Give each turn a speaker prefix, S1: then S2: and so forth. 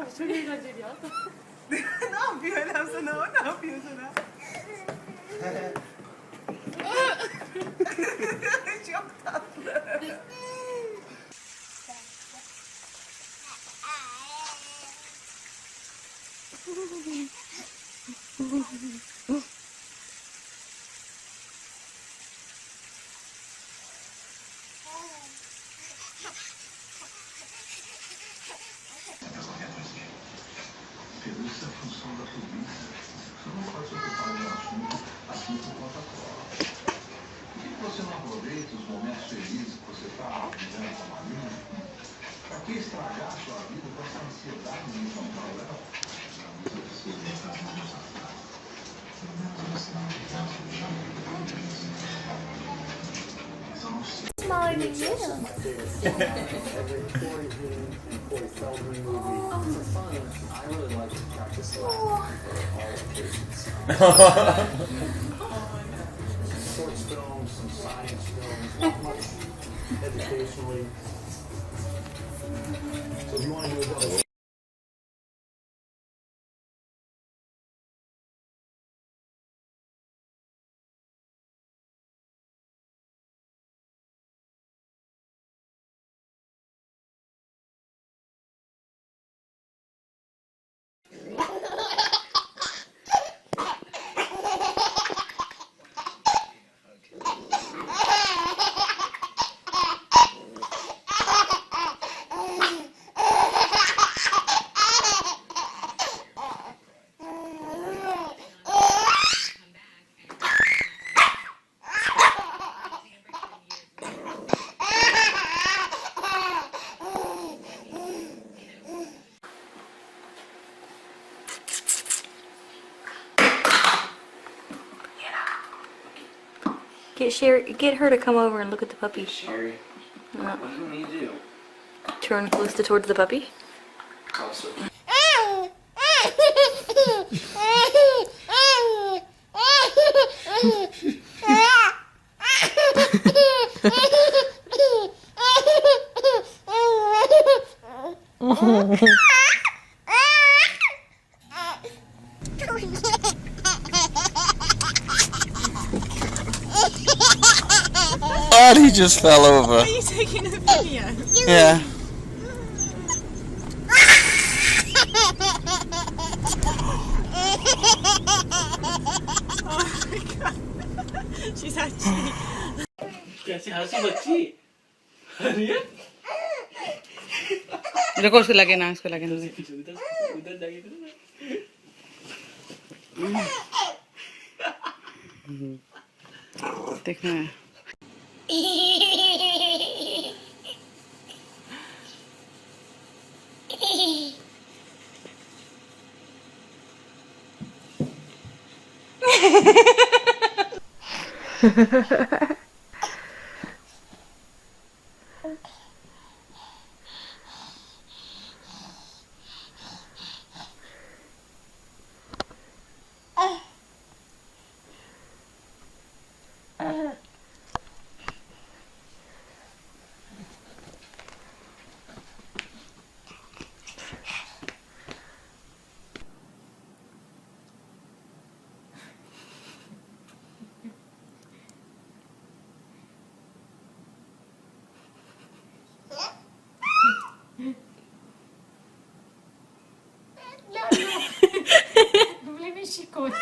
S1: Aşırı eğlenceli ya.
S2: Ne yapıyor Elem sana o? Ne yapıyor sana? Çok tatlı.
S3: Isso é função da polícia. Você não pode se ocupar de um assunto assim por conta própria. Por que você não aproveita os momentos felizes que você está vivendo com a família? Para que estragar a sua vida com essa ansiedade de encontrar ela?
S4: Smaller than you.
S3: Short films, some science films, not much educationally. So if you want to do a
S4: Get her to come over and look at the puppy.
S5: Sherry, what do you need to do?
S4: Turn closer towards the puppy.
S5: Closer.
S6: God, he just fell over.
S2: Are you taking a video?
S6: Yeah.
S2: Oh my god. She's actually...
S5: कैसे हंसी बच्ची अरे
S1: देखो उसको लगे ना
S5: उधर जाके करो ना
S1: देखना है
S4: Não blev en chicote.